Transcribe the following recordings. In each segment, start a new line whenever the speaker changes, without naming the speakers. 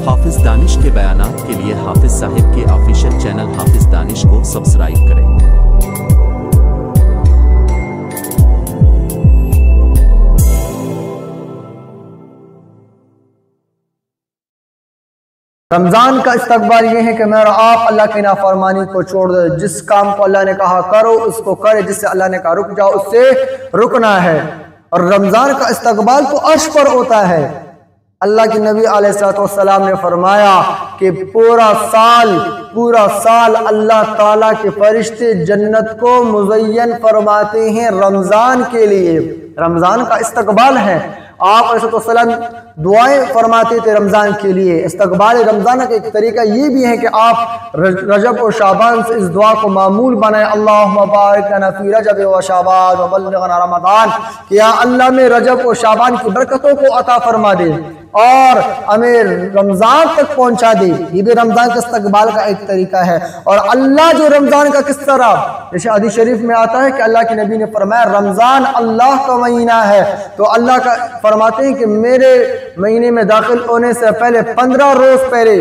हाफिज दानिश के बयानात के लिए हाफिज साहिब के ऑफिशियल चैनल हाफिज दानिश को सब्सक्राइब करें।
रमज़ान का इस्तकबाल ये है कि मैं और आप अल्लाह की नाफरमानी को छोड़ दे। जिस काम को अल्लाह ने कहा करो उसको करे, जिससे अल्लाह ने कहा रुक जाओ उससे रुकना है। और रमज़ान का इस्तकबाल तो अर्श पर होता है। अल्लाह के नबी अलैहिस्सलाम ने फरमाया कि पूरा साल अल्लाह ताला के फरिश्ते जन्नत को मुज़य्यन फरमाते हैं रमज़ान के लिए। रमज़ान का इस्तकबाल है। आप अलैहिस्सलाम दुआएं फरमाते थे रमज़ान के लिए। इस्तकबाल रमज़ान का एक तरीका ये भी है कि आप रजब और शाबान से इस दुआ को मामूल बनाएं, अल्लाहुम्मा बारिक लना फी रजब व शाबान व बल्लिगना रमज़ान, कि या अल्लाह में रजब और शाबान की बरकतों को अता फरमा दे और हमें रमज़ान तक पहुंचा दे। ये भी रमज़ान के इस्तकबाल का एक तरीका है। और अल्लाह जो रमज़ान का किस तरह, जैसे हदीस शरीफ में आता है कि अल्लाह के नबी ने फरमाया रमज़ान अल्लाह का महीना है, तो अल्लाह का फरमाते हैं कि मेरे महीने में दाखिल होने से पहले 15 रोज पहले,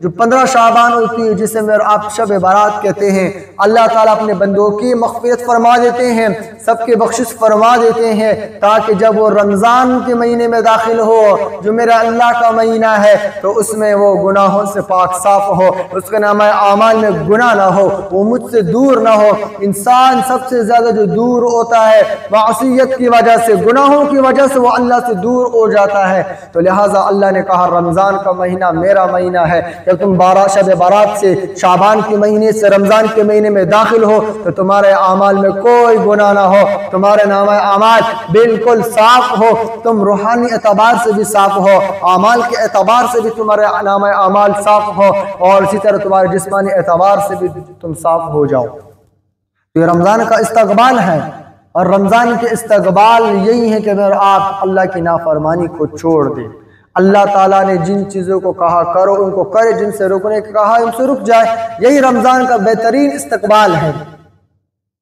जो 15 शाबान होती है जिसे मेरे आप शब बारात कहते हैं, अल्लाह ताला अपने बंदों की मग़फ़िरत फरमा देते हैं, सबके बख्शिश फरमा देते हैं, ताकि जब वो रमज़ान के महीने में दाखिल हो जो मेरा अल्लाह का महीना है तो उसमें वो गुनाहों से पाक साफ हो, उसका नाम आमाल में गुनाह ना हो, वो मुझसे दूर ना हो। इंसान सबसे ज़्यादा जो दूर होता है मासियत की वजह से, गुनाहों की वजह से वो अल्लाह से दूर हो जाता है। तो लिहाजा अल्लाह ने कहा रमज़ान का महीना मेरा महीना है। जब तुम शब बारात से शाबान के महीने से रमज़ान के महीने में दाखिल हो तो तुम्हारे आमाल में कोई गुनाह ना हो, तुम्हारे नाम आमाल बिल्कुल साफ हो, तुम रूहानी एतबार से भी साफ हो, आमाल के एतबार से भी तुम्हारे नाम आमाल साफ हो, और इसी तरह तुम्हारे जिस्मानी एतबार से भी तुम साफ हो जाओ। तो ये रमज़ान का इस्तकबाल है। और रमज़ान के इस्तकबाल यही है कि अगर आप अल्लाह की नाफरमानी को छोड़ दें, अल्लाह ताला ने जिन चीज़ों को कहा करो उनको करे, जिनसे रुकने को कहा उनसे रुक जाए। यही रमज़ान का बेहतरीन इस्तकबाल है।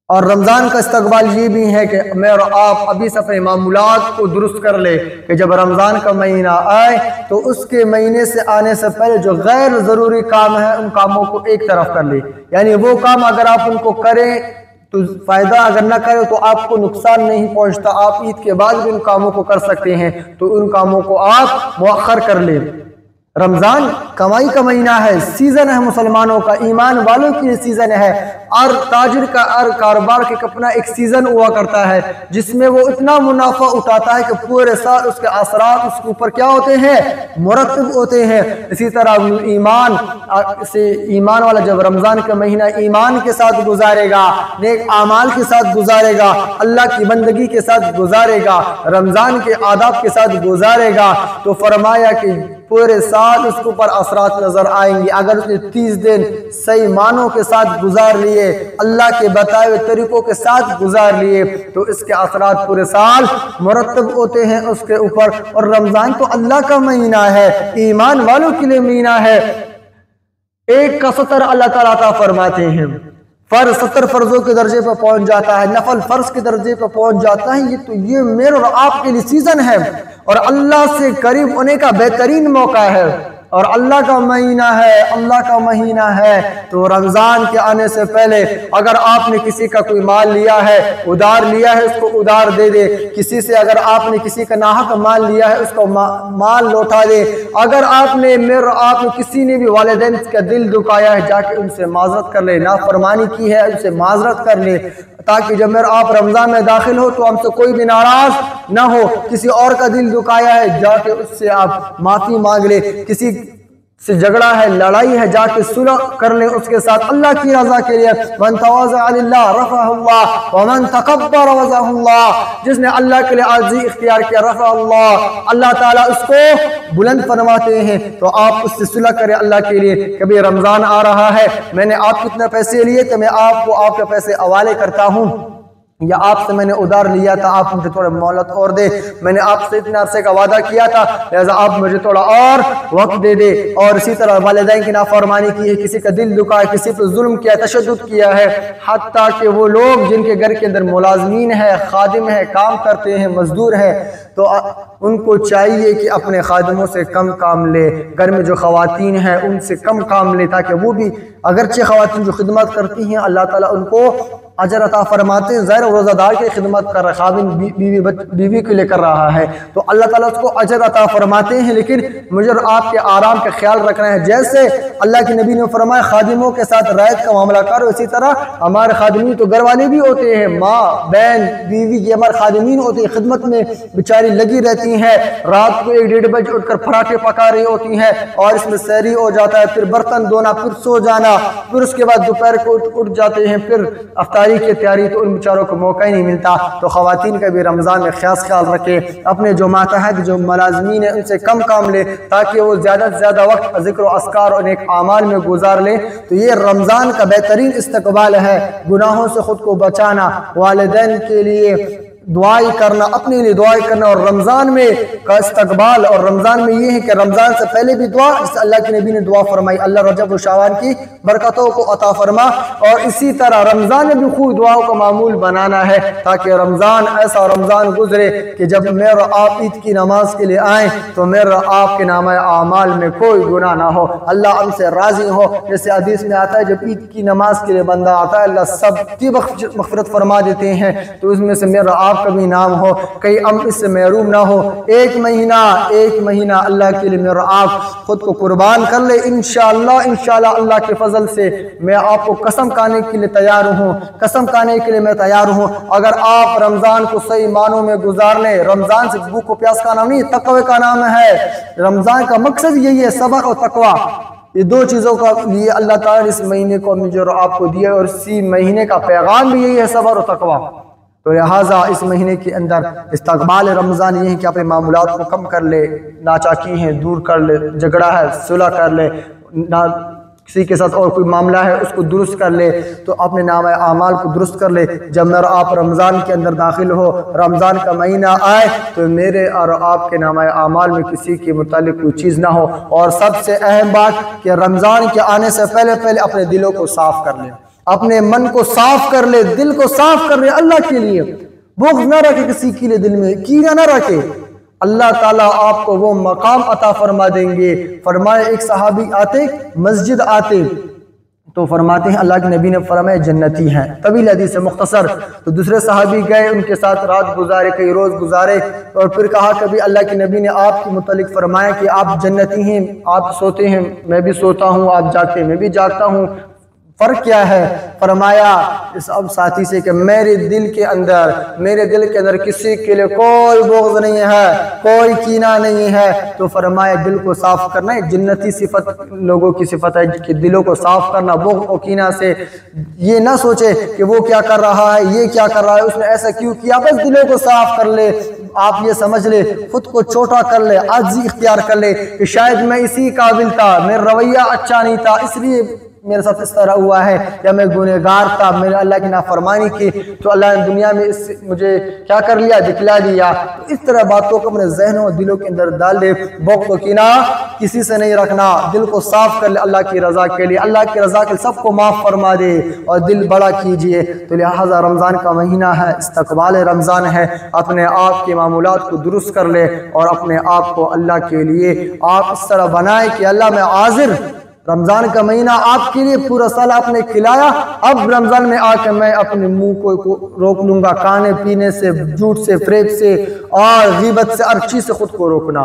और रमज़ान का इस्तकबाल ये भी है कि मैं और आप अभी से अपने मामूलात को दुरुस्त कर ले कि जब रमज़ान का महीना आए तो उसके महीने से आने से पहले जो गैर ज़रूरी काम है उन कामों को एक तरफ कर ले। यानी वो काम अगर आप उनको करें तो फ़ायदा, अगर ना करें तो आपको नुकसान नहीं पहुंचता, आप ईद के बाद भी उन कामों को कर सकते हैं, तो उन कामों को आप मुअख्खर कर लें। रमज़ान कमाई का महीना है, सीज़न है मुसलमानों का, ईमान वालों के लिए सीज़न है। और ताजिर का और कारोबार के अपना एक सीज़न हुआ करता है जिसमें वो इतना मुनाफा उठाता है कि पूरे साल उसके असरात उसके ऊपर क्या होते हैं, मुरतब होते हैं। इसी तरह ईमान वाला जब रमज़ान का महीना ईमान के साथ गुजारेगा, नेक आमाल के साथ गुजारेगा, अल्लाह की बंदगी के साथ गुजारेगा, रमज़ान के आदाब के साथ गुजारेगा, तो फरमाया कि पूरे साल उसके ऊपर असरात नजर आएंगे। अगर उसने 30 दिन सही मानों के साथ गुजार लिए, अल्लाह के बताए हुए तरीकों के साथ गुजार लिए, तो इसके असरात पूरे साल मुरतब होते हैं उसके ऊपर। और रमज़ान तो अल्लाह का महीना है, ईमान वालों के लिए महीना है। एक का 70 अल्लाह ताला अता फरमाते हैं, फर्ज 70 फर्जों के दर्जे पर पहुंच जाता है, नफल फर्ज के दर्जे पर पहुंच जाता है। ये तो ये मेरे और आपके लिए सीजन है और अल्लाह से करीब होने का बेहतरीन मौका है। और अल्लाह का महीना है, अल्लाह का महीना है। तो रमज़ान के आने से पहले अगर आपने किसी का कोई माल लिया है, उधार लिया है, उसको उधार दे दे। किसी से अगर आपने किसी का नाहक माल लिया है उसको माल लौटा दे। अगर आपने किसी ने भी वालिदैन का दिल दुखाया है, जाके उनसे माजरत कर ले, नाफरमानी की है उनसे माजरत कर ले, ताकि जब मेरे आप रमज़ान में दाखिल हो तो हमसे कोई भी नाराज ना हो। किसी और का दिल दुखाया है, जाके उससे आप माफ़ी मांग ले। किसी से झगड़ा है, लड़ाई है, जाके सुलह कर ले उसके साथ अल्लाह की रज़ा के लिए। मन तवाज़ा लिल्लाह रफ़अहुल्लाह व मन तकब्बर वज़अहुल्लाह, जिसने अल्लाह के लिए आज़ी इख्तियार किया रफ़अल्लाह, अल्लाह ताला उसको बुलंद फरमाते हैं। तो आप उससे सुलह करें अल्लाह के लिए। कभी रमज़ान आ रहा है, मैंने आप कितने पैसे लिए तो मैं आपको आपके पैसे हवाले करता हूँ, या आपसे मैंने उधार लिया था, आप मुझे थोड़ा मोहलत और दे, मैंने आपसे इतने अरसे का वादा किया था, लिहाजा आप मुझे थोड़ा और वक्त दे दे। और इसी तरह वालिदैन की नाफरमानी की है, किसी का दिल दुखा है, किसी पर जुल्म किया, तशद्दुद किया है, हत्ता कि वो लोग जिनके घर के अंदर मुलाजमीन है, खादिम है, काम करते हैं, मजदूर है, تو ان کو چاہیے کہ اپنے خادموں سے کم کام لے، گھر میں جو خواتین ہیں ان سے کم کام لے، تاکہ وہ بھی، اگرچہ خواتین جو خدمت کرتی ہیں اللہ تعالیٰ ان کو اجر عطا فرماتے ہیں، ظاہر روزہ دار کی خدمت کر رہا ہے، خادم بیوی کے لیے کر رہا ہے تو اللہ تعالیٰ اس کو اجر عطا فرماتے ہیں، لیکن مجھے اور آپ کے آرام کا خیال رکھنا ہے۔ جیسے اللہ کے نبی نے فرمایا خادموں کے ساتھ رعایت کا معاملہ کرو، اسی طرح ہمارے خادمین تو گھر والے بھی ہوتے ہیں، ماں بہن بیوی یہ ہمارے خادمین ہوتے ہیں، خدمت میں بیچاری لگی رہتی ہیں، رات کو 1-1:30 بجے اٹھ کر پراٹھے پکا رہی ہوتی ہیں اور اس میں سحری ہو جاتا ہے، پھر برتن دھونا، پھر سو جانا، پھر اس کے بعد دوپہر کو اٹھ جاتے ہیں، پھر افطاری کی تیاری، تو ان بیچاروں کو موقع ہی نہیں ملتا۔ تو خواتین کا بھی رمضان میں خاص خیال رکھے، اپنے جو ماتحت جو ملازمین ہیں ان سے کم کام لے تاکہ وہ زیادہ سے زیادہ وقت ذکر و اذکار اور نیک اعمال میں گزار لے۔ تو یہ رمضان کا بہترین استقبال ہے، گناہوں سے خود کو بچانا، والدین کے لیے دعائیں کرنا، اپنے لیے دعائیں کرنا، اور رمضان میں کا استقبال، اور رمضان میں یہ ہے کہ رمضان سے پہلے بھی دعا، جس سے اللہ کے نبی نے دعا فرمائی اللہ رجب و شعبان کی برکتوں کو عطا فرما، اور اسی طرح رمضان میں بھی خوب دعاؤں کا معمول بنانا ہے تاکہ رمضان ایسا رمضان گزرے کہ جب میرا آپ عید کی نماز کے لیے آئیں تو میرا آپ کے نامہ اعمال میں کوئی گناہ نہ ہو، اللہ ہم سے راضی ہو۔ جیسے حدیث میں آتا ہے جب عید کی نماز کے لیے بندہ آتا ہے اللہ سب کی مغفرت فرما دیتے ہیں، تو اس میں سے میرا آپ کا بھی نام ہو، کئی اس سے محروم نہ ہو۔ ایک مہینہ اللہ کے لیے میرا آپ خود کو قربان کر لے، انشاءاللہ اللہ کے فضل سے میں آپ کو قسم کھانے کے لیے تیار ہوں، میں تیار ہوں۔ اگر آپ رمضان کو صحیح معنوں میں گزار لیں، رمضان سے بھوک و پیاس کا نام نہیں، تقوی کا نام ہے۔ رمضان کا مقصد یہی ہے، صبر اور تقوی، یہ دو چیزوں کا لیے اللہ تعالیٰ نے اس مہینے کو مجھے اور آپ کو دیا، اور اسی مہینے کا پیغام بھی یہی ہے، صبر اور تقوی۔ تو لہٰذا اس مہینے کے اندر استقبال رمضان یہ ہے کہ اپنے معاملات کو کم کر لے، ناچاکی ہیں دور کر لے، جھگڑا ہے صلح کر لے، کسی کے ساتھ اور کوئی معاملہ ہے اس کو درست کر لے، تو اپنے نامہ اعمال کو درست کر لے۔ جب میرا آپ رمضان کے اندر داخل ہو، رمضان کا مہینہ آئے تو میرے اور آپ کے نامہ اعمال میں کسی کے متعلق کوئی چیز نہ ہو۔ اور سب سے اہم بات کہ رمضان کے آنے سے پہلے اپنے دلوں کو صاف کر لے، اپنے من کو صاف کر لے، دل کو صاف کر لے اللہ کے لیے، بغض نہ رکھے کسی کے لیے، دل میں کینہ نہ رکھے، اللہ تعالیٰ آپ کو وہ مقام عطا فرما دیں گے۔ فرمائے ایک صحابی آتے مسجد آتے تو فرماتے ہیں اللہ کے نبی نے فرمایا جنتی ہیں، طویل حدیث ہے مختصر۔ تو دوسرے صحابی گئے، ان کے ساتھ رات گزارے، کئی روز گزارے، اور پھر کہا کبھی اللہ کے نبی نے آپ کے متعلق فرمایا کہ آپ جنتی ہیں، آپ سوتے ہیں میں بھی سوتا ہوں، آپ جاگتے ہیں میں بھی جاگتا ہوں، فرق کیا ہے؟ فرمایا اس اب ساتھی سے کہ میرے دل کے اندر کسی کے لیے کوئی بغض نہیں ہے، کوئی کینہ نہیں ہے۔ تو فرمایا دل کو صاف کرنا ہے، جنتی صفت لوگوں کی صفت ہے کہ دلوں کو صاف کرنا، بغض و کینہ سے۔ یہ نہ سوچے کہ وہ کیا کر رہا ہے، یہ کیا کر رہا ہے، اس نے ایسا کیوں کیا، بس دلوں کو صاف کر لے۔ آپ یہ سمجھ لے، خود کو چھوٹا کر لے، عاجزی اختیار کر لے کہ شاید میں اسی قابل تھا، میرا رویہ اچھا نہیں تھا، اس لیے میرے ساتھ اس طرح ہوا ہے، یا میں گنہگار تھا، میں نے اللہ کی نافرمانی کی تو اللہ نے دنیا میں مجھے کیا کر لیا، دکھلا دیا۔ تو اس طرح باتوں کو اپنے ذہنوں اور دلوں کے اندر ڈال دے، بغض و کینہ کسی سے نہیں رکھنا، دل کو صاف کر لے اللہ کی رضا کے لیے، اللہ کی رضا کے سب کو معاف فرما دے اور دل بڑا کیجئے۔ تو لہٰذا رمضان کا مہینہ ہے، استقبال رمضان ہے، اپنے آپ کے معمولات کو درست کر لے اور اپنے آپ کو اللہ کے لیے آپ اس طرح بنائے کہ اللہ میں حاضر، رمضان کا مہینہ آپ کے لیے پورا سال آپ نے کھلایا، اب رمضان میں آ کے میں اپنے منہ کو روک لوں گا، کھانے پینے سے، جھوٹ سے، فریب سے اور غیبت سے، ہر چیز سے خود کو روکنا۔